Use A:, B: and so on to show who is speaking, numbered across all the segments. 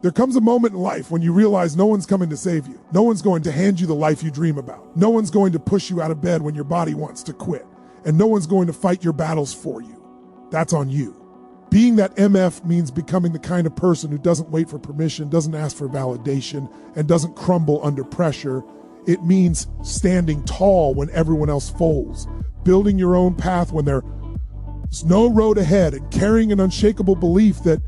A: There comes a moment in life when you realize no one's coming to save you. No one's going to hand you the life you dream about. No one's going to push you out of bed when your body wants to quit. And no one's going to fight your battles for you. That's on you. Being that MF means becoming the kind of person who doesn't wait for permission, doesn't ask for validation, and doesn't crumble under pressure. It means standing tall when everyone else folds, building your own path when there's no road ahead, and carrying an unshakable belief that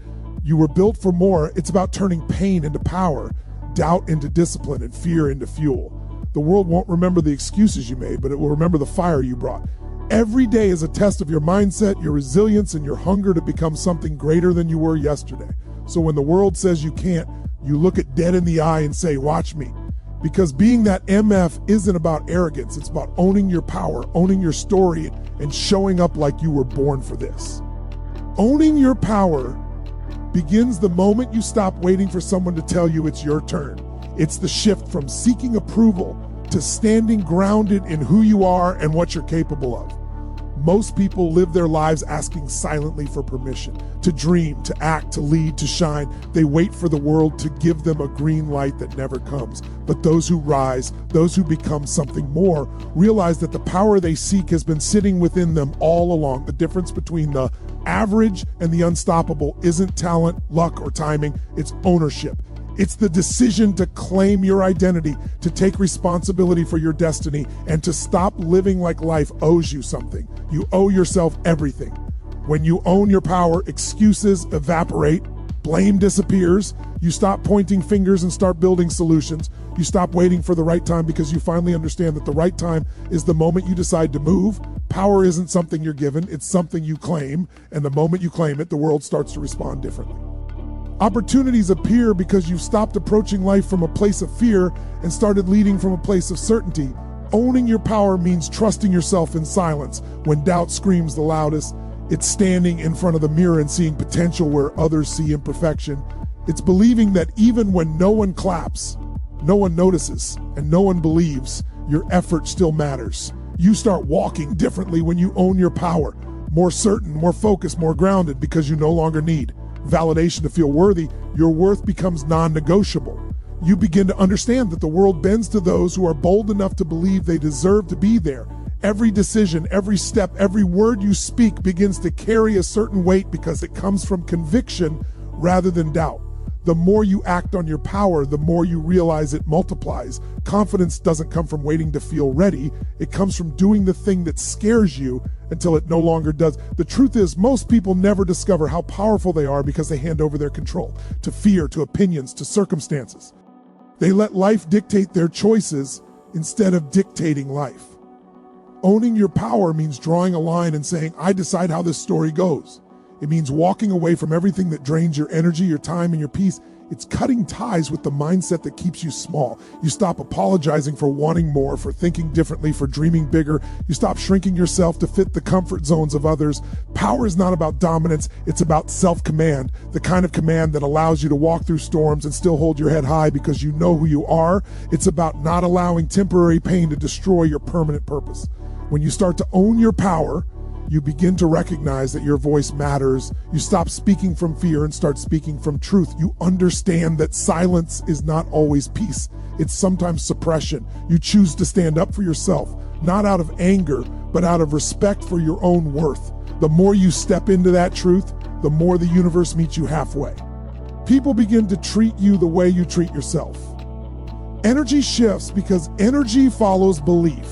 A: you were built for more. It's about turning pain into power, doubt into discipline, and fear into fuel. The world won't remember the excuses you made, but it will remember the fire you brought. Every day is a test of your mindset, your resilience, and your hunger to become something greater than you were yesterday. So when the world says you can't, you look it dead in the eye and say, watch me. Because being that MF isn't about arrogance. It's about owning your power, owning your story, and showing up like you were born for this. Owning your power begins the moment you stop waiting for someone to tell you it's your turn. It's the shift from seeking approval to standing grounded in who you are and what you're capable of. Most people live their lives asking silently for permission to dream, to act, to lead, to shine. They wait for the world to give them a green light that never comes. But those who rise, those who become something more, realize that the power they seek has been sitting within them all along. The difference between the average and the unstoppable isn't talent, luck, or timing. It's ownership. It's the decision to claim your identity, to take responsibility for your destiny, and to stop living like life owes you something. You owe yourself everything. When you own your power, excuses evaporate, blame disappears, you stop pointing fingers and start building solutions. You stop waiting for the right time because you finally understand that the right time is the moment you decide to move. Power isn't something you're given, it's something you claim, and the moment you claim it, the world starts to respond differently. Opportunities appear because you've stopped approaching life from a place of fear and started leading from a place of certainty. Owning your power means trusting yourself in silence when doubt screams the loudest. It's standing in front of the mirror and seeing potential where others see imperfection. It's believing that even when no one claps, no one notices, and no one believes, your effort still matters. You start walking differently when you own your power, more certain, more focused, more grounded, because you no longer need validation to feel worthy. Your worth becomes non-negotiable. You begin to understand that the world bends to those who are bold enough to believe they deserve to be there. Every decision, every step, every word you speak begins to carry a certain weight because it comes from conviction rather than doubt. The more you act on your power, the more you realize it multiplies. Confidence doesn't come from waiting to feel ready. It comes from doing the thing that scares you until it no longer does. The truth is, most people never discover how powerful they are because they hand over their control to fear, to opinions, to circumstances. They let life dictate their choices instead of dictating life. Owning your power means drawing a line and saying, I decide how this story goes. It means walking away from everything that drains your energy, your time, and your peace. It's cutting ties with the mindset that keeps you small. You stop apologizing for wanting more, for thinking differently, for dreaming bigger. You stop shrinking yourself to fit the comfort zones of others. Power is not about dominance, it's about self-command, the kind of command that allows you to walk through storms and still hold your head high because you know who you are. It's about not allowing temporary pain to destroy your permanent purpose. When you start to own your power, you begin to recognize that your voice matters. You stop speaking from fear and start speaking from truth. You understand that silence is not always peace. It's sometimes suppression. You choose to stand up for yourself, not out of anger, but out of respect for your own worth. The more you step into that truth, the more the universe meets you halfway. People begin to treat you the way you treat yourself. Energy shifts because energy follows belief.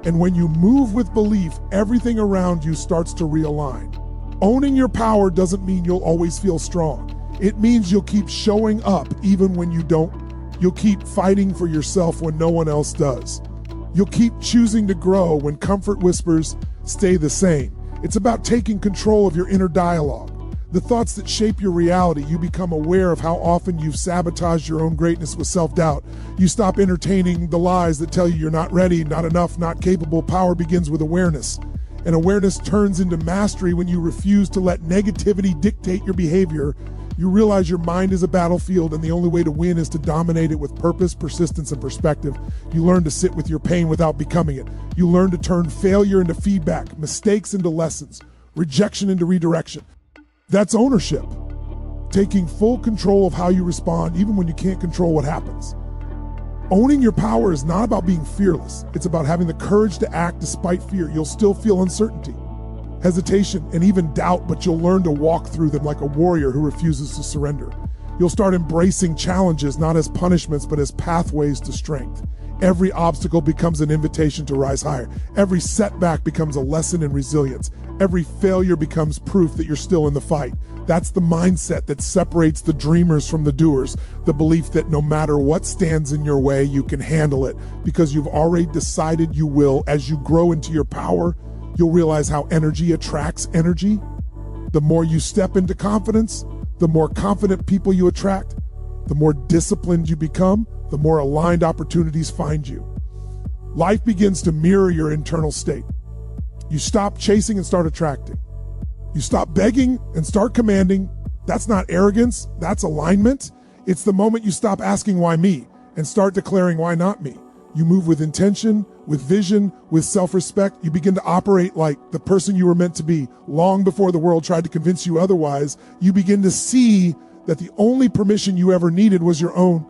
A: And when you move with belief, everything around you starts to realign. Owning your power doesn't mean you'll always feel strong. It means you'll keep showing up even when you don't. You'll keep fighting for yourself when no one else does. You'll keep choosing to grow when comfort whispers stay the same. It's about taking control of your inner dialogue. The thoughts that shape your reality. You become aware of how often you've sabotaged your own greatness with self-doubt. You stop entertaining the lies that tell you you're not ready, not enough, not capable. Power begins with awareness. And awareness turns into mastery when you refuse to let negativity dictate your behavior. You realize your mind is a battlefield and the only way to win is to dominate it with purpose, persistence, and perspective. You learn to sit with your pain without becoming it. You learn to turn failure into feedback, mistakes into lessons, rejection into redirection. That's ownership. taking full control of how you respond even when you can't control what happens. Owning your power is not about being fearless. It's about having the courage to act despite fear. You'll still feel uncertainty, hesitation, and even doubt, but you'll learn to walk through them like a warrior who refuses to surrender. You'll start embracing challenges not as punishments, but as pathways to strength. Every obstacle becomes an invitation to rise higher. Every setback becomes a lesson in resilience. Every failure becomes proof that you're still in the fight. That's the mindset that separates the dreamers from the doers, the belief that no matter what stands in your way, you can handle it because you've already decided you will. As you grow into your power, you'll realize how energy attracts energy. The more you step into confidence, the more confident people you attract, the more disciplined you become, the more aligned opportunities find you. Life begins to mirror your internal state. You stop chasing and start attracting. You stop begging and start commanding. That's not arrogance, that's alignment. It's the moment you stop asking why me and start declaring why not me. You move with intention, with vision, with self-respect. You begin to operate like the person you were meant to be long before the world tried to convince you otherwise. You begin to see that the only permission you ever needed was your own.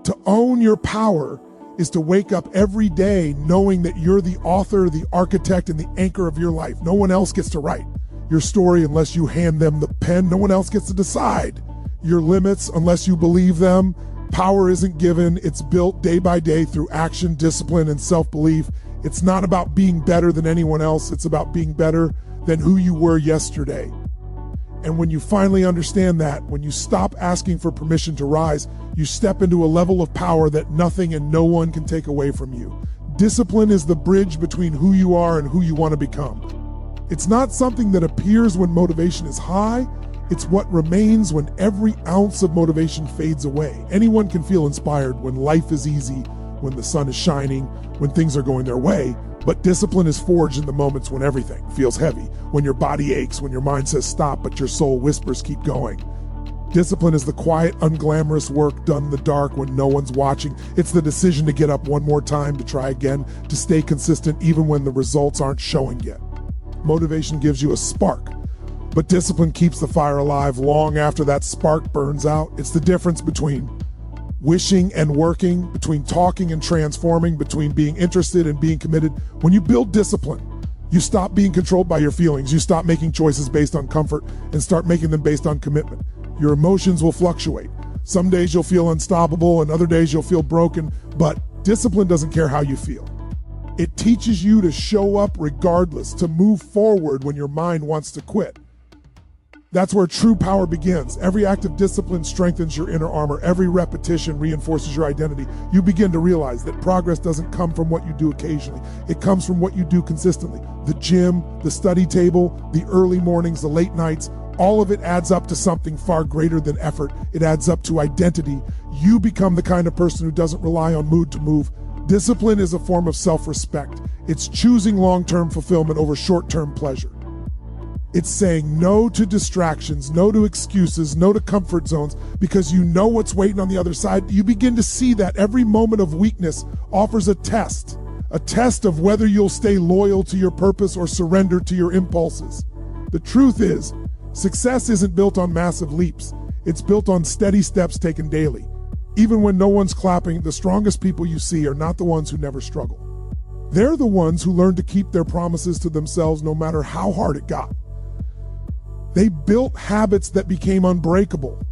A: To own your power is to wake up every day knowing that you're the author, the architect, and the anchor of your life. No one else gets to write your story unless you hand them the pen. No one else gets to decide your limits unless you believe them. Power isn't given, it's built day by day through action, discipline, and self-belief. It's not about being better than anyone else, it's about being better than who you were yesterday. And when you finally understand that, when you stop asking for permission to rise, you step into a level of power that nothing and no one can take away from you. Discipline is the bridge between who you are and who you want to become. It's not something that appears when motivation is high. It's what remains when every ounce of motivation fades away. Anyone can feel inspired when life is easy, when the sun is shining, when things are going their way. But discipline is forged in the moments when everything feels heavy, when your body aches, when your mind says stop, but your soul whispers keep going. Discipline is the quiet, unglamorous work done in the dark when no one's watching. It's the decision to get up one more time, to try again, to stay consistent even when the results aren't showing yet. Motivation gives you a spark, but discipline keeps the fire alive long after that spark burns out. It's the difference between wishing and working, between talking and transforming, between being interested and being committed. When you build discipline, you stop being controlled by your feelings. You stop making choices based on comfort and start making them based on commitment. Your emotions will fluctuate. Some days you'll feel unstoppable and other days you'll feel broken, but discipline doesn't care how you feel. It teaches you to show up regardless, to move forward when your mind wants to quit. That's where true power begins. Every act of discipline strengthens your inner armor. Every repetition reinforces your identity. You begin to realize that progress doesn't come from what you do occasionally. It comes from what you do consistently. The gym, the study table, the early mornings, the late nights, all of it adds up to something far greater than effort. It adds up to identity. You become the kind of person who doesn't rely on mood to move. Discipline is a form of self-respect. It's choosing long-term fulfillment over short-term pleasure. It's saying no to distractions, no to excuses, no to comfort zones, because you know what's waiting on the other side. You begin to see that every moment of weakness offers a test of whether you'll stay loyal to your purpose or surrender to your impulses. The truth is, success isn't built on massive leaps. It's built on steady steps taken daily. Even when no one's clapping, the strongest people you see are not the ones who never struggle. They're the ones who learn to keep their promises to themselves no matter how hard it got. They built habits that became unbreakable,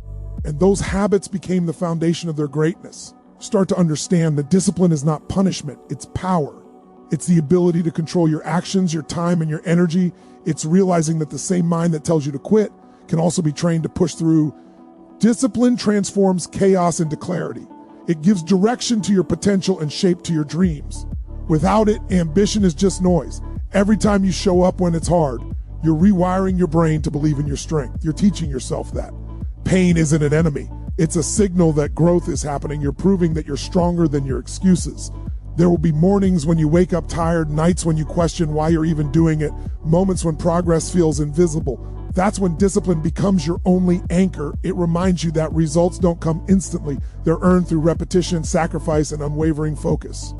A: and those habits became the foundation of their greatness. Start to understand that discipline is not punishment, it's power. It's the ability to control your actions, your time, and your energy. It's realizing that the same mind that tells you to quit can also be trained to push through. Discipline transforms chaos into clarity. It gives direction to your potential and shape to your dreams. Without it, ambition is just noise. Every time you show up when it's hard, you're rewiring your brain to believe in your strength. You're teaching yourself that. Pain isn't an enemy. It's a signal that growth is happening. You're proving that you're stronger than your excuses. There will be mornings when you wake up tired, nights when you question why you're even doing it, moments when progress feels invisible. That's when discipline becomes your only anchor. It reminds you that results don't come instantly. They're earned through repetition, sacrifice, and unwavering focus.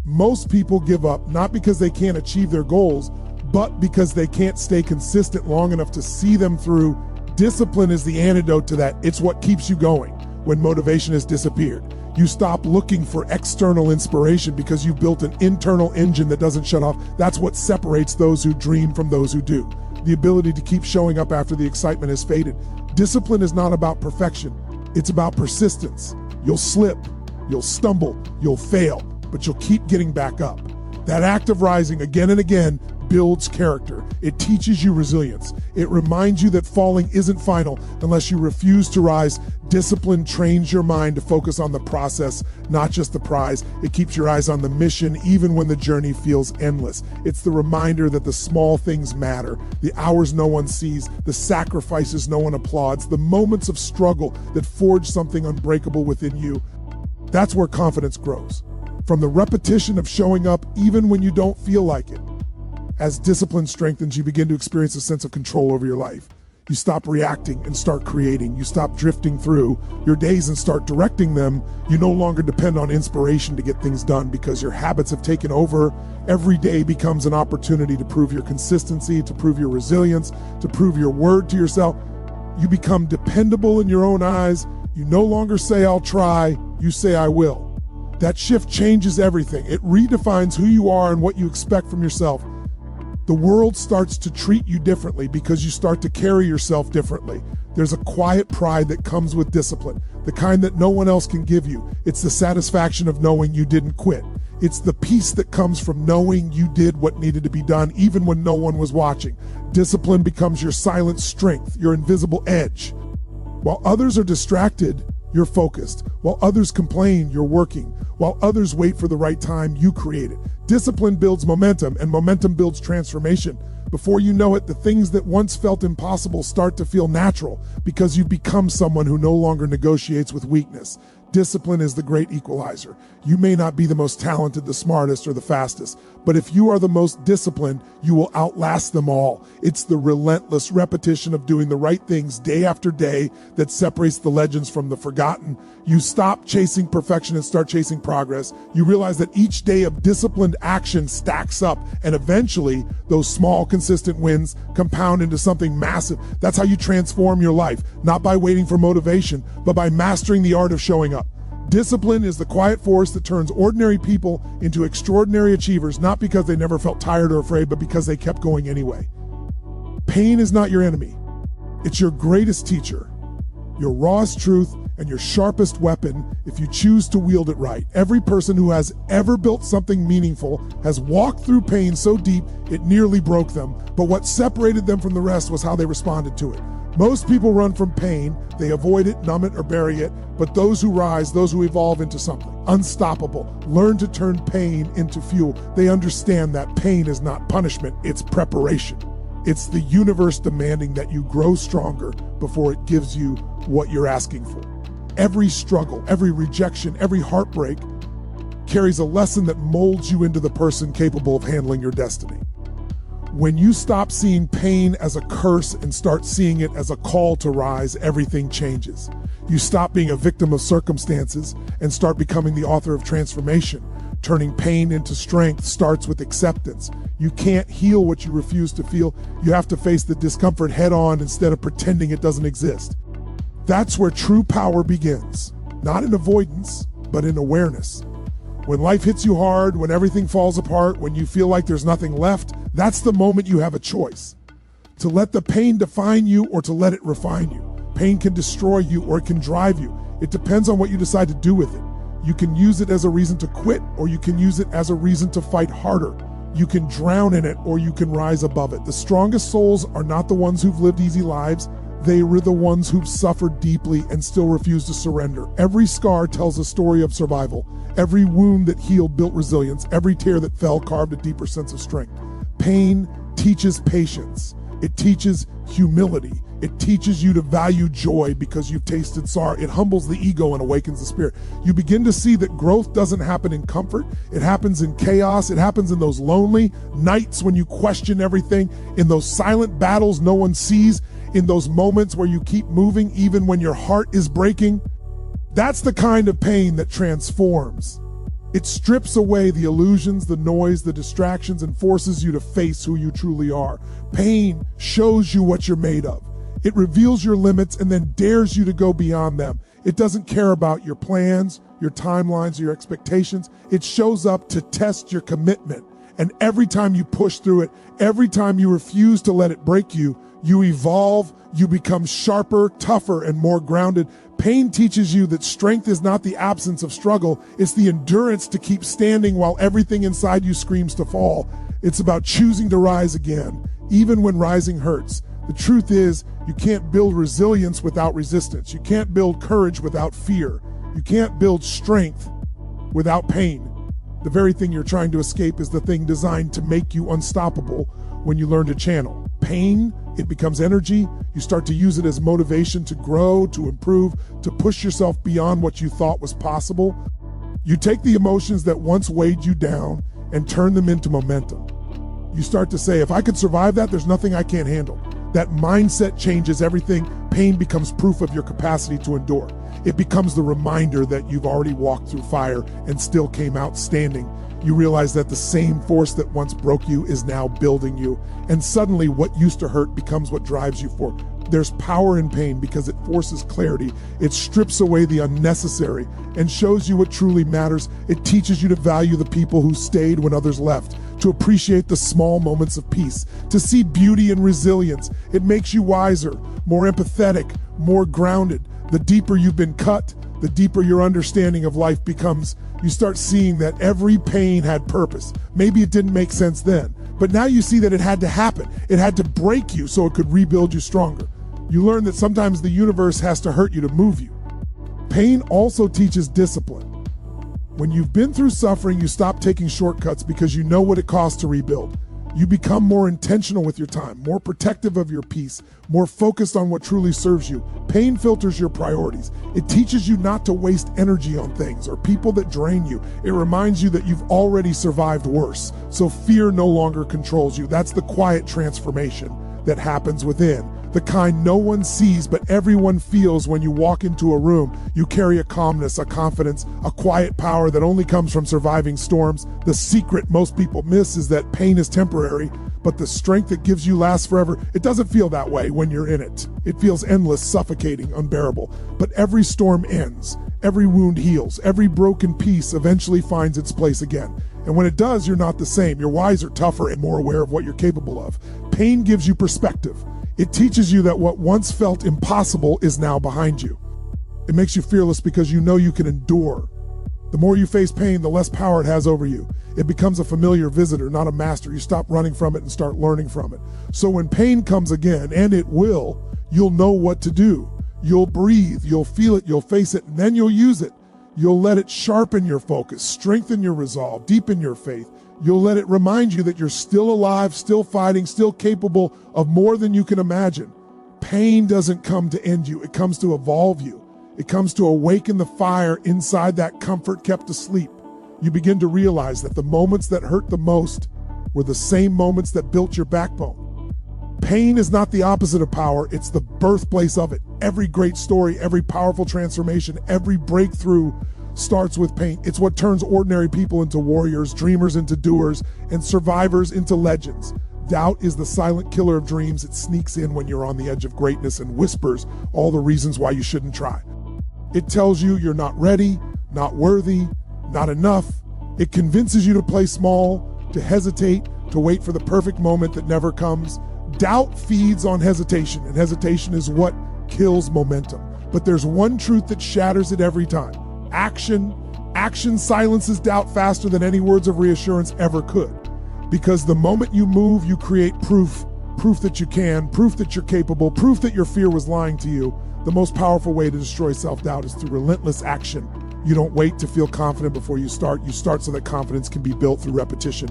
A: Most people give up not because they can't achieve their goals, but because they can't stay consistent long enough to see them through. Discipline is the antidote to that. It's what keeps you going when motivation has disappeared. You stop looking for external inspiration because you've built an internal engine that doesn't shut off. That's what separates those who dream from those who do. The ability to keep showing up after the excitement has faded. Discipline is not about perfection. It's about persistence. You'll slip, you'll stumble, you'll fail, but you'll keep getting back up. That act of rising again and again builds character. It teaches you resilience. It reminds you that falling isn't final unless you refuse to rise. Discipline trains your mind to focus on the process, not just the prize. It keeps your eyes on the mission even when the journey feels endless. It's the reminder that the small things matter, the hours no one sees, the sacrifices no one applauds, the moments of struggle that forge something unbreakable within you. That's where confidence grows. From the repetition of showing up even when you don't feel like it. As discipline strengthens, you begin to experience a sense of control over your life. You stop reacting and start creating. You stop drifting through your days and start directing them. You no longer depend on inspiration to get things done because your habits have taken over. Every day becomes an opportunity to prove your consistency, to prove your resilience, to prove your word to yourself. You become dependable in your own eyes. You no longer say, "I'll try," you say, "I will." That shift changes everything. It redefines who you are and what you expect from yourself. The world starts to treat you differently because you start to carry yourself differently. There's a quiet pride that comes with discipline, the kind that no one else can give you. It's the satisfaction of knowing you didn't quit. It's the peace that comes from knowing you did what needed to be done even when no one was watching. Discipline becomes your silent strength, your invisible edge. While others are distracted, you're focused. While others complain, you're working. While others wait for the right time, you create it. Discipline builds momentum, and momentum builds transformation. Before you know it, the things that once felt impossible start to feel natural because you become someone who no longer negotiates with weakness. Discipline is the great equalizer. You may not be the most talented, the smartest, or the fastest, but if you are the most disciplined, you will outlast them all. It's the relentless repetition of doing the right things day after day that separates the legends from the forgotten. You stop chasing perfection and start chasing progress. You realize that each day of disciplined action stacks up, and eventually those small, consistent wins compound into something massive. That's how you transform your life, not by waiting for motivation, but by mastering the art of showing up. Discipline is the quiet force that turns ordinary people into extraordinary achievers, not because they never felt tired or afraid, but because they kept going anyway. Pain is not your enemy. It's your greatest teacher, your rawest truth, and your sharpest weapon if you choose to wield it right. Every person who has ever built something meaningful has walked through pain so deep it nearly broke them, but what separated them from the rest was how they responded to it. Most people run from pain, they avoid it, numb it, or bury it, but those who rise, those who evolve into something unstoppable, learn to turn pain into fuel. They understand that pain is not punishment, it's preparation. It's the universe demanding that you grow stronger before it gives you what you're asking for. Every struggle, every rejection, every heartbreak carries a lesson that molds you into the person capable of handling your destiny. When you stop seeing pain as a curse and start seeing it as a call to rise, everything changes. You stop being a victim of circumstances and start becoming the author of transformation. Turning pain into strength starts with acceptance. You can't heal what you refuse to feel. You have to face the discomfort head on instead of pretending it doesn't exist. That's where true power begins. Not in avoidance, but in awareness. When life hits you hard, when everything falls apart, when you feel like there's nothing left, that's the moment you have a choice. To let the pain define you or to let it refine you. Pain can destroy you or it can drive you. It depends on what you decide to do with it. You can use it as a reason to quit, or you can use it as a reason to fight harder. You can drown in it, or you can rise above it. The strongest souls are not the ones who've lived easy lives. They were the ones who've suffered deeply and still refuse to surrender. Every scar tells a story of survival. Every wound that healed built resilience. Every tear that fell carved a deeper sense of strength. Pain teaches patience. It teaches humility. It teaches you to value joy because you've tasted sorrow. It humbles the ego and awakens the spirit. You begin to see that growth doesn't happen in comfort. It happens in chaos. It happens in those lonely nights when you question everything, in those silent battles no one sees, in those moments where you keep moving even when your heart is breaking. That's the kind of pain that transforms. It strips away the illusions, the noise, the distractions, and forces you to face who you truly are. Pain shows you what you're made of. It reveals your limits and then dares you to go beyond them. It doesn't care about your plans, your timelines, or your expectations. It shows up to test your commitment. And every time you push through it, every time you refuse to let it break you, you evolve, you become sharper, tougher, and more grounded. Pain teaches you that strength is not the absence of struggle, it's the endurance to keep standing while everything inside you screams to fall. It's about choosing to rise again, even when rising hurts. The truth is, you can't build resilience without resistance. You can't build courage without fear. You can't build strength without pain. The very thing you're trying to escape is the thing designed to make you unstoppable when you learn to channel. Pain, it becomes energy. You start to use it as motivation to grow, to improve, to push yourself beyond what you thought was possible. You take the emotions that once weighed you down and turn them into momentum. You start to say, if I could survive that, there's nothing I can't handle. That mindset changes everything. Pain becomes proof of your capacity to endure. It becomes the reminder that you've already walked through fire and still came out standing. You realize that the same force that once broke you is now building you. And suddenly what used to hurt becomes what drives you forward. There's power in pain because it forces clarity. It strips away the unnecessary and shows you what truly matters. It teaches you to value the people who stayed when others left, to appreciate the small moments of peace, to see beauty and resilience. It makes you wiser, more empathetic, more grounded. The deeper you've been cut, the deeper your understanding of life becomes. You start seeing that every pain had purpose. Maybe it didn't make sense then, but now you see that it had to happen. It had to break you so it could rebuild you stronger. You learn that sometimes the universe has to hurt you to move you. Pain also teaches discipline. When you've been through suffering, you stop taking shortcuts because you know what it costs to rebuild. You become more intentional with your time, more protective of your peace, more focused on what truly serves you. Pain filters your priorities. It teaches you not to waste energy on things or people that drain you. It reminds you that you've already survived worse, so fear no longer controls you. That's the quiet transformation that happens within. The kind no one sees but everyone feels when you walk into a room. You carry a calmness, a confidence, a quiet power that only comes from surviving storms. The secret most people miss is that pain is temporary, but the strength that gives you lasts forever. It doesn't feel that way when you're in it. It feels endless, suffocating, unbearable. But every storm ends, every wound heals, every broken piece eventually finds its place again. And when it does, you're not the same. You're wiser, tougher, and more aware of what you're capable of. Pain gives you perspective. It teaches you that what once felt impossible is now behind you. It makes you fearless because you know you can endure. The more you face pain, the less power it has over you. It becomes a familiar visitor, not a master. You stop running from it and start learning from it. So when pain comes again, and it will, you'll know what to do. You'll breathe, you'll feel it, you'll face it, and then you'll use it. You'll let it sharpen your focus, strengthen your resolve, deepen your faith. You'll let it remind you that you're still alive, still fighting, still capable of more than you can imagine. Pain doesn't come to end you. It comes to evolve you. It comes to awaken the fire inside that comfort kept asleep. You begin to realize that the moments that hurt the most were the same moments that built your backbone. Pain is not the opposite of power. It's the birthplace of it. Every great story, every powerful transformation, every breakthrough starts with pain. It's what turns ordinary people into warriors, dreamers into doers, and survivors into legends. Doubt is the silent killer of dreams. It sneaks in when you're on the edge of greatness and whispers all the reasons why you shouldn't try. It tells you you're not ready, not worthy, not enough. It convinces you to play small, to hesitate, to wait for the perfect moment that never comes. Doubt feeds on hesitation, and hesitation is what kills momentum. But there's one truth that shatters it every time. Action silences doubt faster than any words of reassurance ever could. Because the moment you move, you create proof that you can, proof that you're capable, proof that your fear was lying to you. The most powerful way to destroy self-doubt is through relentless action. You don't wait to feel confident before you start. You start so that confidence can be built through repetition.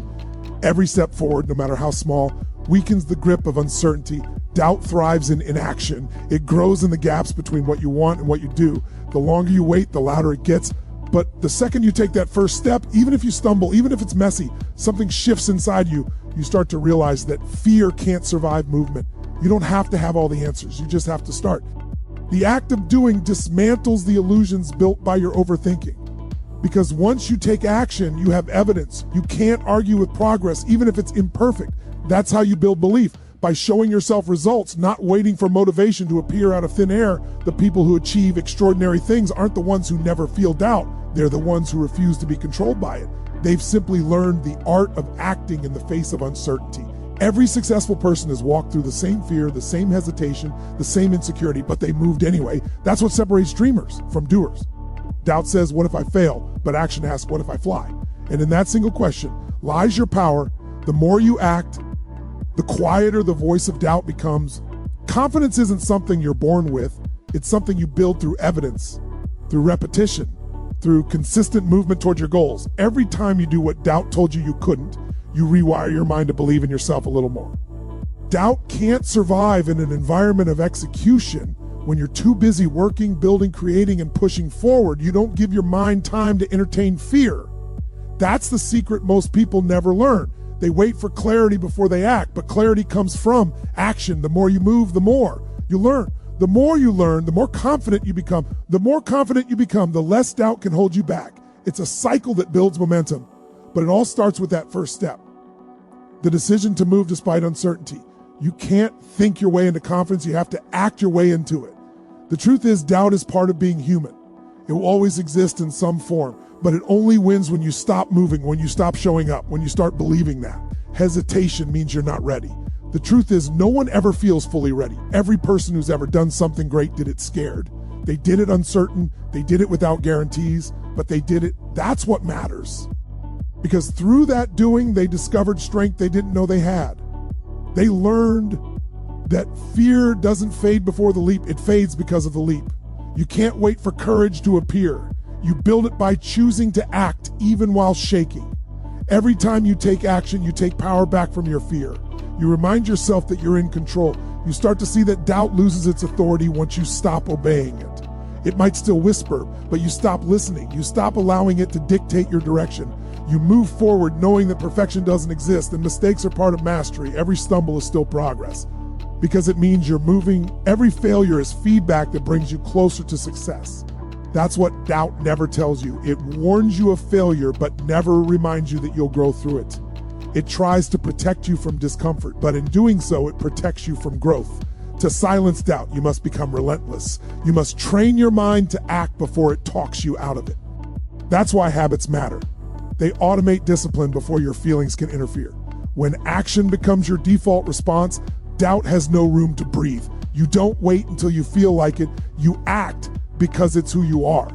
A: Every step forward, no matter how small, weakens the grip of uncertainty. Doubt thrives in inaction. It grows in the gaps between what you want and what you do. The longer you wait, the louder it gets. But the second you take that first step, even if you stumble, even if it's messy, something shifts inside you. You start to realize that fear can't survive movement. You don't have to have all the answers. You just have to start. The act of doing dismantles the illusions built by your overthinking. Because once you take action, you have evidence. You can't argue with progress, even if it's imperfect. That's how you build belief. by showing yourself results, not waiting for motivation to appear out of thin air. The people who achieve extraordinary things aren't the ones who never feel doubt. They're the ones who refuse to be controlled by it. They've simply learned the art of acting in the face of uncertainty. Every successful person has walked through the same fear, the same hesitation, the same insecurity, but they moved anyway. That's what separates dreamers from doers. Doubt says, what if I fail? But action asks, what if I fly? And in that single question lies your power. The more you act, the quieter the voice of doubt becomes. Confidence isn't something you're born with. It's something you build through evidence, through repetition, through consistent movement toward your goals. Every time you do what doubt told you couldn't, you rewire your mind to believe in yourself a little more. Doubt can't survive in an environment of execution. When you're too busy working, building, creating, and pushing forward, you don't give your mind time to entertain fear. That's the secret most people never learn. They wait for clarity before they act, but clarity comes from action. The more you move, the more you learn. The more you learn, the more confident you become. The more confident you become, the less doubt can hold you back. It's a cycle that builds momentum. But it all starts with that first step, the decision to move despite uncertainty. You can't think your way into confidence. You have to act your way into it. The truth is, doubt is part of being human. It will always exist in some form, but it only wins when you stop moving, when you stop showing up, when you start believing that. Hesitation means you're not ready. The truth is, no one ever feels fully ready. Every person who's ever done something great did it scared. They did it uncertain. They did it without guarantees, but they did it. That's what matters. Because through that doing, they discovered strength they didn't know they had. They learned that fear doesn't fade before the leap. It fades because of the leap. You can't wait for courage to appear. You build it by choosing to act even while shaking. Every time you take action, you take power back from your fear. You remind yourself that you're in control. You start to see that doubt loses its authority once you stop obeying it. It might still whisper, but you stop listening. You stop allowing it to dictate your direction. You move forward knowing that perfection doesn't exist and mistakes are part of mastery. Every stumble is still progress because it means you're moving. Every failure is feedback that brings you closer to success. That's what doubt never tells you. It warns you of failure, but never reminds you that you'll grow through it. It tries to protect you from discomfort, but in doing so, it protects you from growth. To silence doubt, you must become relentless. You must train your mind to act before it talks you out of it. That's why habits matter. They automate discipline before your feelings can interfere. When action becomes your default response, doubt has no room to breathe. You don't wait until you feel like it. You act because it's who you are.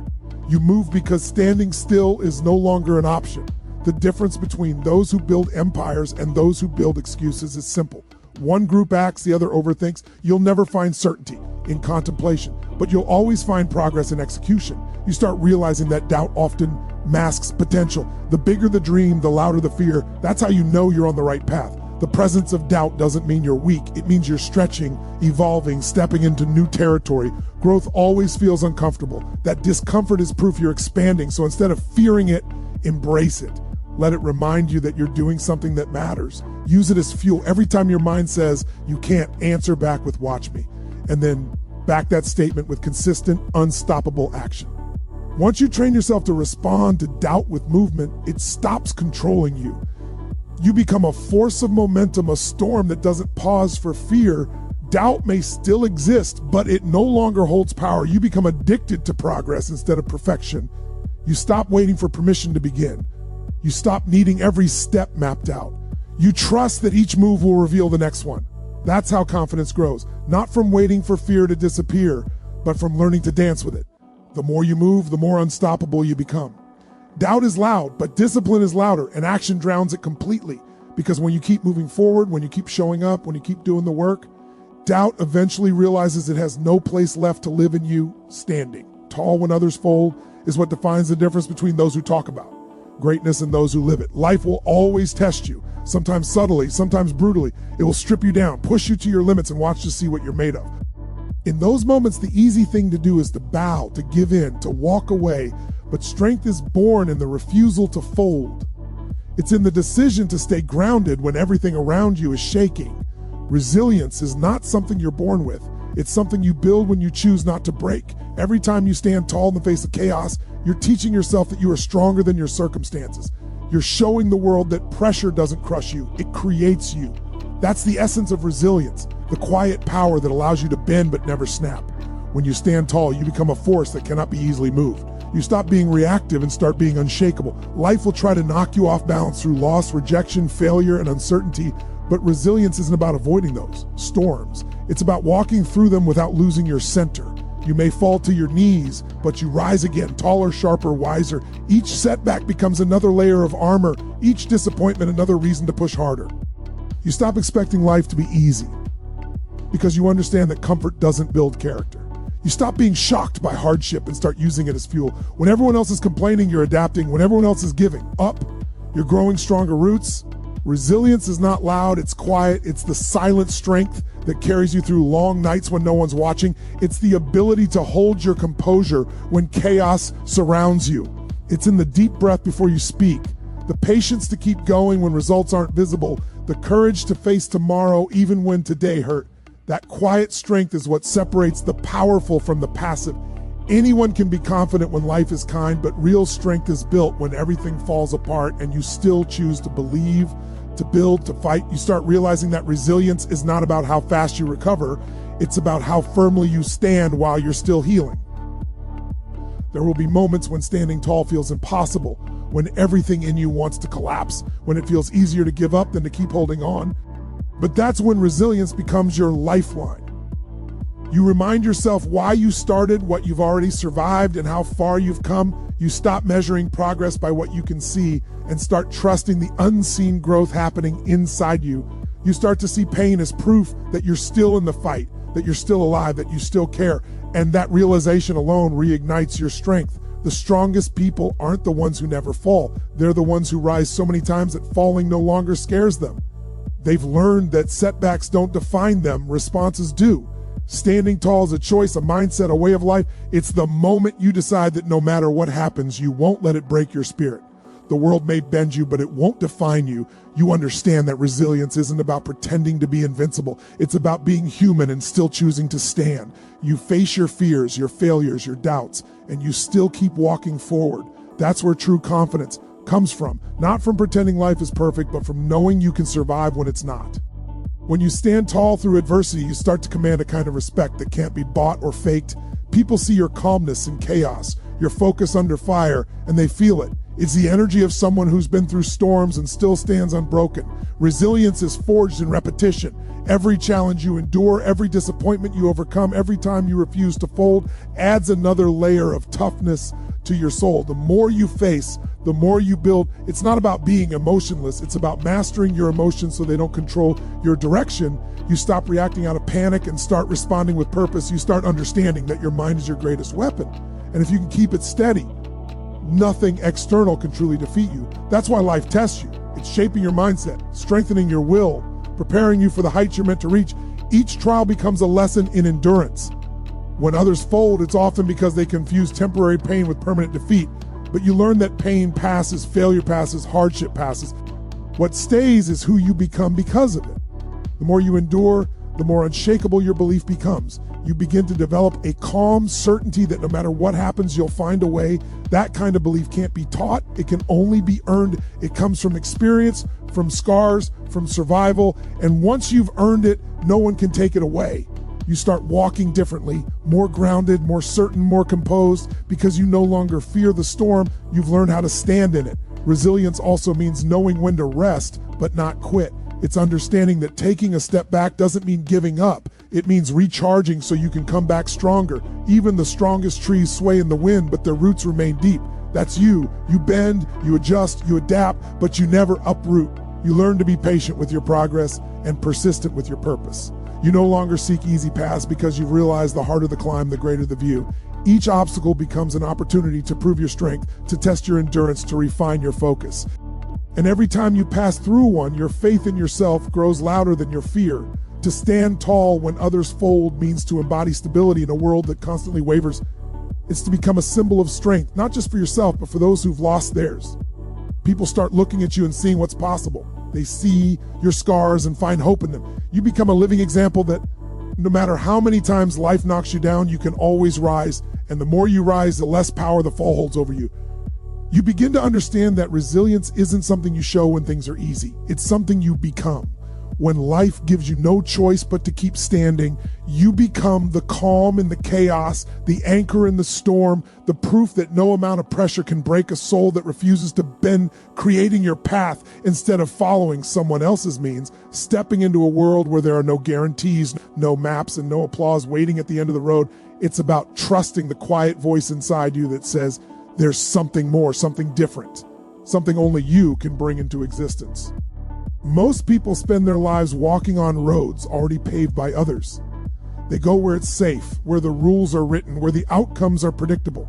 A: You move because standing still is no longer an option. The difference between those who build empires and those who build excuses is simple. One group acts, the other overthinks. You'll never find certainty in contemplation, but you'll always find progress in execution. You start realizing that doubt often masks potential. The bigger the dream, the louder the fear. That's how you know you're on the right path. The presence of doubt doesn't mean you're weak. It means you're stretching, evolving, stepping into new territory. Growth always feels uncomfortable. That discomfort is proof you're expanding. So instead of fearing it, embrace it. Let it remind you that you're doing something that matters. Use it as fuel. Every time your mind says you can't, answer back with watch me. And then back that statement with consistent, unstoppable action. Once you train yourself to respond to doubt with movement, it stops controlling you. You become a force of momentum, a storm that doesn't pause for fear. Doubt may still exist, but it no longer holds power. You become addicted to progress instead of perfection. You stop waiting for permission to begin. You stop needing every step mapped out. You trust that each move will reveal the next one. That's how confidence grows, not from waiting for fear to disappear, but from learning to dance with it. The more you move, the more unstoppable you become. Doubt is loud, but discipline is louder, and action drowns it completely. Because when you keep moving forward, when you keep showing up, when you keep doing the work, doubt eventually realizes it has no place left to live in you. Standing tall when others fold is what defines the difference between those who talk about greatness and those who live it. Life will always test you, sometimes subtly, sometimes brutally. It will strip you down, push you to your limits, and watch to see what you're made of. In those moments, the easy thing to do is to bow, to give in, to walk away. But strength is born in the refusal to fold. It's in the decision to stay grounded when everything around you is shaking. Resilience is not something you're born with. It's something you build when you choose not to break. Every time you stand tall in the face of chaos, you're teaching yourself that you are stronger than your circumstances. You're showing the world that pressure doesn't crush you, it creates you. That's the essence of resilience, the quiet power that allows you to bend but never snap. When you stand tall, you become a force that cannot be easily moved. You stop being reactive and start being unshakable. Life will try to knock you off balance through loss, rejection, failure, and uncertainty, but resilience isn't about avoiding those storms. It's about walking through them without losing your center. You may fall to your knees, but you rise again, taller, sharper, wiser. Each setback becomes another layer of armor, each disappointment another reason to push harder. You stop expecting life to be easy because you understand that comfort doesn't build character. You stop being shocked by hardship and start using it as fuel. When everyone else is complaining, you're adapting. When everyone else is giving up, you're growing stronger roots. Resilience is not loud, it's quiet. It's the silent strength that carries you through long nights when no one's watching. It's the ability to hold your composure when chaos surrounds you. It's in the deep breath before you speak, the patience to keep going when results aren't visible, the courage to face tomorrow even when today hurt. That quiet strength is what separates the powerful from the passive. Anyone can be confident when life is kind, but real strength is built when everything falls apart and you still choose to believe, to build, to fight. You start realizing that resilience is not about how fast you recover, it's about how firmly you stand while you're still healing. There will be moments when standing tall feels impossible, when everything in you wants to collapse, when it feels easier to give up than to keep holding on. But that's when resilience becomes your lifeline. You remind yourself why you started, what you've already survived, and how far you've come. You stop measuring progress by what you can see and start trusting the unseen growth happening inside you. You start to see pain as proof that you're still in the fight, that you're still alive, that you still care. And that realization alone reignites your strength. The strongest people aren't the ones who never fall. They're the ones who rise so many times that falling no longer scares them. They've learned that setbacks don't define them, responses do. Standing tall is a choice, a mindset, a way of life. It's the moment you decide that no matter what happens, you won't let it break your spirit. The world may bend you, but it won't define you. You understand that resilience isn't about pretending to be invincible. It's about being human and still choosing to stand. You face your fears, your failures, your doubts, and you still keep walking forward. That's where true confidence comes from. Not from pretending life is perfect, but from knowing you can survive when it's not. When you stand tall through adversity, you start to command a kind of respect that can't be bought or faked. People see your calmness in chaos, your focus under fire, and they feel it. It's the energy of someone who's been through storms and still stands unbroken. Resilience is forged in repetition. Every challenge you endure, every disappointment you overcome, every time you refuse to fold, adds another layer of toughness to your soul. The more you face, the more you build. It's not about being emotionless. It's about mastering your emotions so they don't control your direction. You stop reacting out of panic and start responding with purpose. You start understanding that your mind is your greatest weapon. And if you can keep it steady, nothing external can truly defeat you. That's why life tests you. It's shaping your mindset, strengthening your will, preparing you for the heights you're meant to reach. Each trial becomes a lesson in endurance. When others fold, it's often because they confuse temporary pain with permanent defeat. But you learn that pain passes, failure passes, hardship passes. What stays is who you become because of it. The more you endure, the more unshakable your belief becomes. You begin to develop a calm certainty that no matter what happens, you'll find a way. That kind of belief can't be taught. It can only be earned. It comes from experience, from scars, from survival. And once you've earned it, no one can take it away. You start walking differently, more grounded, more certain, more composed, because you no longer fear the storm. You've learned how to stand in it. Resilience also means knowing when to rest, but not quit. It's understanding that taking a step back doesn't mean giving up. It means recharging so you can come back stronger. Even the strongest trees sway in the wind, but their roots remain deep. That's you. You bend, you adjust, you adapt, but you never uproot. You learn to be patient with your progress and persistent with your purpose. You no longer seek easy paths because you've realized the harder the climb, the greater the view. Each obstacle becomes an opportunity to prove your strength, to test your endurance, to refine your focus. And every time you pass through one, your faith in yourself grows louder than your fear. To stand tall when others fold means to embody stability in a world that constantly wavers. It's to become a symbol of strength, not just for yourself, but for those who've lost theirs. People start looking at you and seeing what's possible. They see your scars and find hope in them. You become a living example that no matter how many times life knocks you down, you can always rise. And the more you rise, the less power the fall holds over you. You begin to understand that resilience isn't something you show when things are easy. It's something you become. When life gives you no choice but to keep standing, you become the calm in the chaos, the anchor in the storm, the proof that no amount of pressure can break a soul that refuses to bend, creating your path instead of following someone else's means, stepping into a world where there are no guarantees, no maps, and no applause waiting at the end of the road. It's about trusting the quiet voice inside you that says, there's something more, something different, something only you can bring into existence. Most people spend their lives walking on roads already paved by others. They go where it's safe, where the rules are written, where the outcomes are predictable.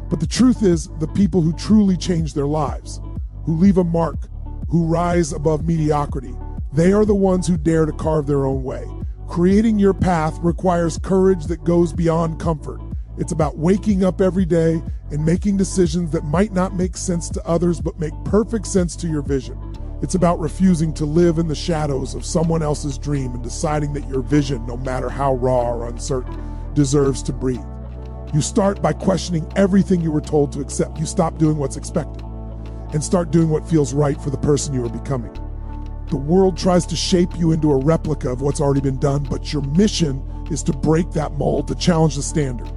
A: But the truth is, the people who truly change their lives, who leave a mark, who rise above mediocrity, they are the ones who dare to carve their own way. Creating your path requires courage that goes beyond comfort. It's about waking up every day and making decisions that might not make sense to others, but make perfect sense to your vision. It's about refusing to live in the shadows of someone else's dream and deciding that your vision, no matter how raw or uncertain, deserves to breathe. You start by questioning everything you were told to accept. You stop doing what's expected and start doing what feels right for the person you are becoming. The world tries to shape you into a replica of what's already been done, but your mission is to break that mold, to challenge the standard,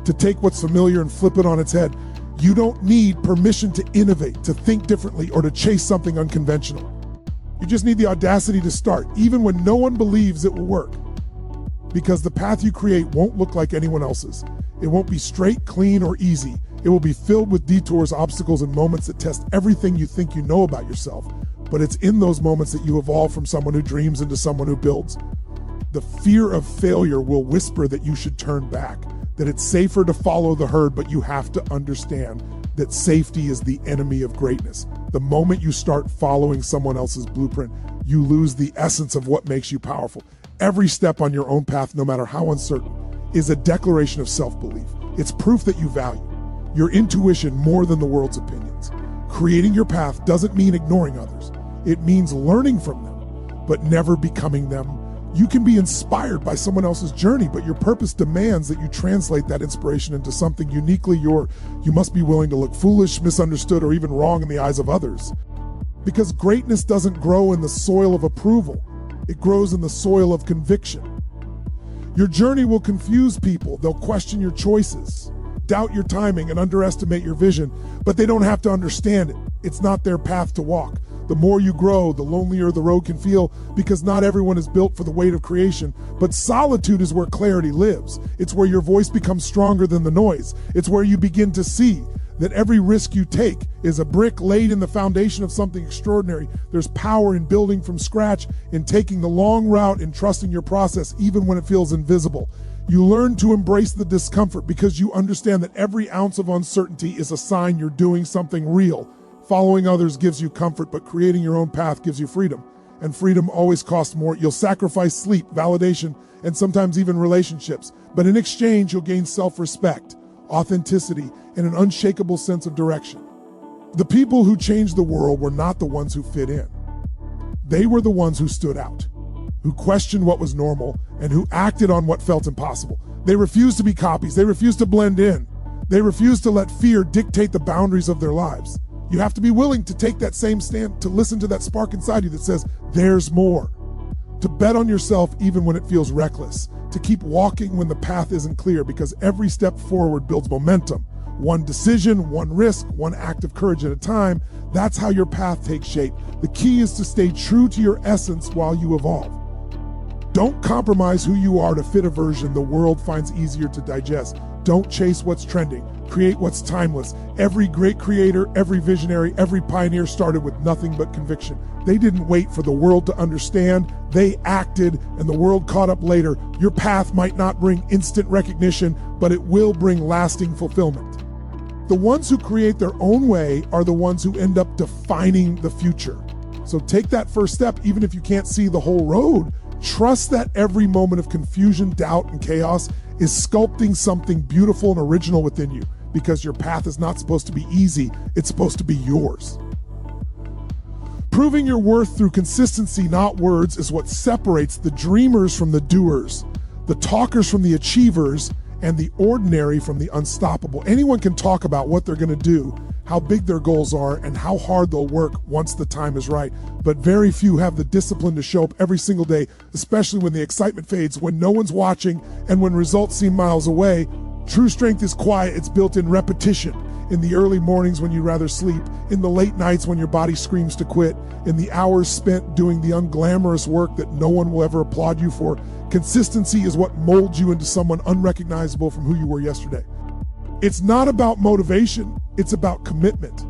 A: to take what's familiar and flip it on its head. You don't need permission to innovate, to think differently, or to chase something unconventional. You just need the audacity to start, even when no one believes it will work. Because the path you create won't look like anyone else's. It won't be straight, clean, or easy. It will be filled with detours, obstacles, and moments that test everything you think you know about yourself. But it's in those moments that you evolve from someone who dreams into someone who builds. The fear of failure will whisper that you should turn back, that it's safer to follow the herd, but you have to understand that safety is the enemy of greatness. The moment you start following someone else's blueprint, you lose the essence of what makes you powerful. Every step on your own path, no matter how uncertain, is a declaration of self-belief. It's proof that you value your intuition more than the world's opinions. Creating your path doesn't mean ignoring others. It means learning from them, but never becoming them. You can be inspired by someone else's journey, but your purpose demands that you translate that inspiration into something uniquely your. You must be willing to look foolish, misunderstood, or even wrong in the eyes of others. Because greatness doesn't grow in the soil of approval. It grows in the soil of conviction. Your journey will confuse people. They'll question your choices, doubt your timing, and underestimate your vision, but they don't have to understand it. It's not their path to walk. The more you grow, the lonelier the road can feel, because not everyone is built for the weight of creation. But solitude is where clarity lives. It's where your voice becomes stronger than the noise. It's where you begin to see that every risk you take is a brick laid in the foundation of something extraordinary. There's power in building from scratch, in taking the long route, in trusting your process even when it feels invisible. You learn to embrace the discomfort because you understand that every ounce of uncertainty is a sign you're doing something real. Following others gives you comfort, but creating your own path gives you freedom. And freedom always costs more. You'll sacrifice sleep, validation, and sometimes even relationships. But in exchange, you'll gain self-respect, authenticity, and an unshakable sense of direction. The people who changed the world were not the ones who fit in. They were the ones who stood out, who questioned what was normal, and who acted on what felt impossible. They refused to be copies. They refused to blend in. They refused to let fear dictate the boundaries of their lives. You have to be willing to take that same stand, to listen to that spark inside you that says, there's more. To bet on yourself even when it feels reckless. To keep walking when the path isn't clear, because every step forward builds momentum. One decision, one risk, one act of courage at a time. That's how your path takes shape. The key is to stay true to your essence while you evolve. Don't compromise who you are to fit a version the world finds easier to digest. Don't chase what's trending. Create what's timeless. Every great creator, every visionary, every pioneer started with nothing but conviction. They didn't wait for the world to understand. They acted, and the world caught up later. Your path might not bring instant recognition, but it will bring lasting fulfillment. The ones who create their own way are the ones who end up defining the future. So take that first step, even if you can't see the whole road. Trust that every moment of confusion, doubt, and chaos is sculpting something beautiful and original within you, because your path is not supposed to be easy, it's supposed to be yours. Proving your worth through consistency, not words, is what separates the dreamers from the doers, the talkers from the achievers, and the ordinary from the unstoppable. Anyone can talk about what they're going to do, how big their goals are, and how hard they'll work once the time is right. But very few have the discipline to show up every single day, especially when the excitement fades, when no one's watching, and when results seem miles away. True strength is quiet. It's built in repetition. In the early mornings when you'd rather sleep, in the late nights when your body screams to quit, in the hours spent doing the unglamorous work that no one will ever applaud you for. Consistency is what molds you into someone unrecognizable from who you were yesterday. It's not about motivation, it's about commitment.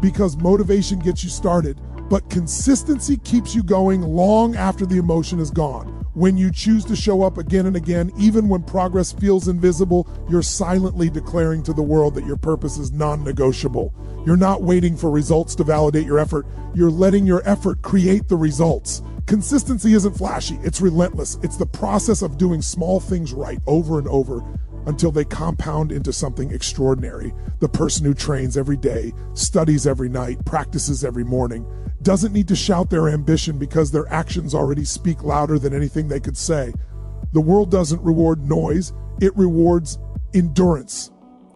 A: Because motivation gets you started, but consistency keeps you going long after the emotion is gone. When you choose to show up again and again, even when progress feels invisible, you're silently declaring to the world that your purpose is non-negotiable. You're not waiting for results to validate your effort. You're letting your effort create the results. Consistency isn't flashy, it's relentless. It's the process of doing small things right over and over until they compound into something extraordinary. The person who trains every day, studies every night, practices every morning, doesn't need to shout their ambition because their actions already speak louder than anything they could say. The world doesn't reward noise, it rewards endurance.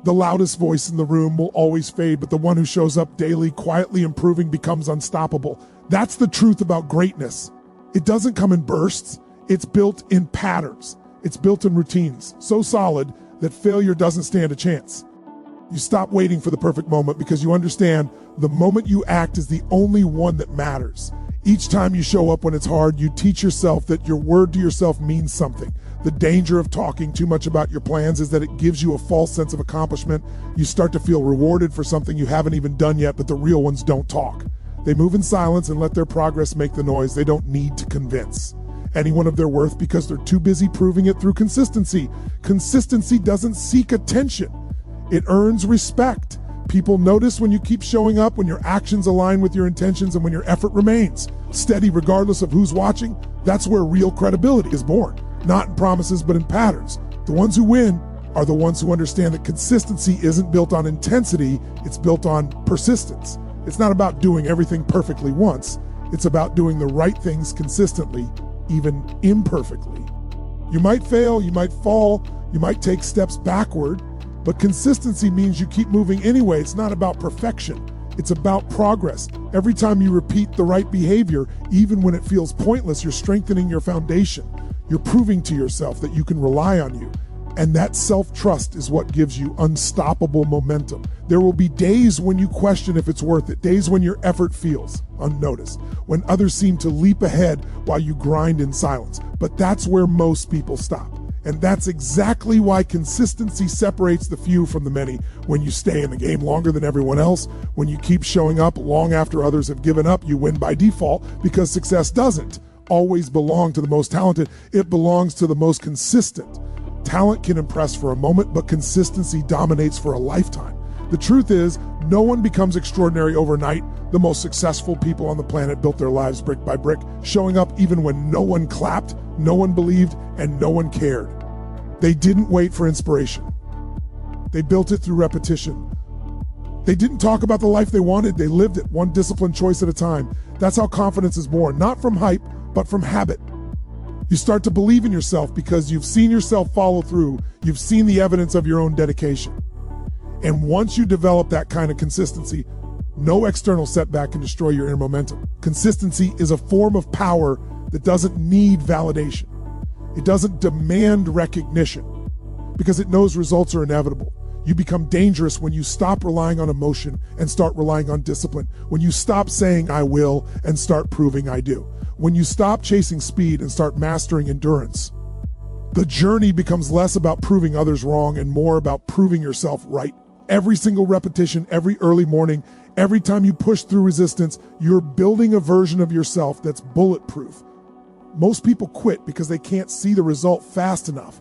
A: The loudest voice in the room will always fade, but the one who shows up daily, quietly improving, becomes unstoppable. That's the truth about greatness. It doesn't come in bursts, it's built in patterns. It's built in routines, so solid that failure doesn't stand a chance. You stop waiting for the perfect moment because you understand the moment you act is the only one that matters. Each time you show up when it's hard, you teach yourself that your word to yourself means something. The danger of talking too much about your plans is that it gives you a false sense of accomplishment. You start to feel rewarded for something you haven't even done yet, but the real ones don't talk. They move in silence and let their progress make the noise. They don't need to convince anyone of their worth because they're too busy proving it through consistency. Consistency doesn't seek attention. It earns respect. People notice when you keep showing up, when your actions align with your intentions, and when your effort remains steady regardless of who's watching. That's where real credibility is born. Not in promises, but in patterns. The ones who win are the ones who understand that consistency isn't built on intensity, it's built on persistence. It's not about doing everything perfectly once. It's about doing the right things consistently, even imperfectly. You might fail, you might fall, you might take steps backward, but consistency means you keep moving anyway. It's not about perfection. It's about progress. Every time you repeat the right behavior, even when it feels pointless, you're strengthening your foundation. You're proving to yourself that you can rely on you. And that self-trust is what gives you unstoppable momentum. There will be days when you question if it's worth it, days when your effort feels unnoticed, when others seem to leap ahead while you grind in silence. But that's where most people stop. And that's exactly why consistency separates the few from the many. When you stay in the game longer than everyone else, when you keep showing up long after others have given up, you win by default, because success doesn't always belong to the most talented. It belongs to the most consistent. Talent can impress for a moment, but consistency dominates for a lifetime. The truth is, no one becomes extraordinary overnight. The most successful people on the planet built their lives brick by brick, showing up even when no one clapped, no one believed, and no one cared. They didn't wait for inspiration. They built it through repetition. They didn't talk about the life they wanted. They lived it, one disciplined choice at a time. That's how confidence is born, not from hype, but from habit. You start to believe in yourself because you've seen yourself follow through. You've seen the evidence of your own dedication. And once you develop that kind of consistency, no external setback can destroy your inner momentum. Consistency is a form of power that doesn't need validation. It doesn't demand recognition because it knows results are inevitable. You become dangerous when you stop relying on emotion and start relying on discipline. When you stop saying I will and start proving I do. When you stop chasing speed and start mastering endurance. The journey becomes less about proving others wrong and more about proving yourself right. Every single repetition, every early morning, every time you push through resistance, you're building a version of yourself that's bulletproof. Most people quit because they can't see the result fast enough.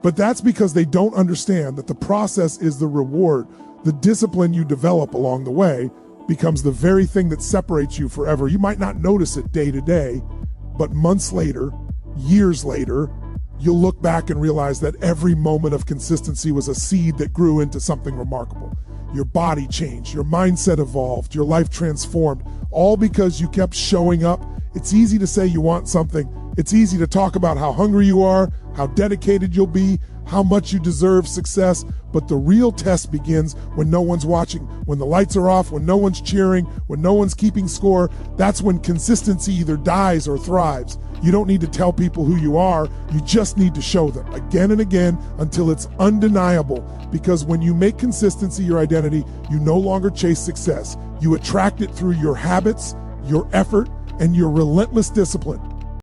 A: But that's because they don't understand that the process is the reward. The discipline you develop along the way becomes the very thing that separates you forever. You might not notice it day to day, but months later, years later, you'll look back and realize that every moment of consistency was a seed that grew into something remarkable. Your body changed, your mindset evolved, your life transformed, all because you kept showing up It's easy to say you want something. It's easy to talk about how hungry you are, how dedicated you'll be, how much you deserve success, but the real test begins when no one's watching, when the lights are off, when no one's cheering, when no one's keeping score. That's when consistency either dies or thrives. You don't need to tell people who you are, you just need to show them again and again until it's undeniable. Because when you make consistency your identity, you no longer chase success. You attract it through your habits, your effort, and your relentless discipline.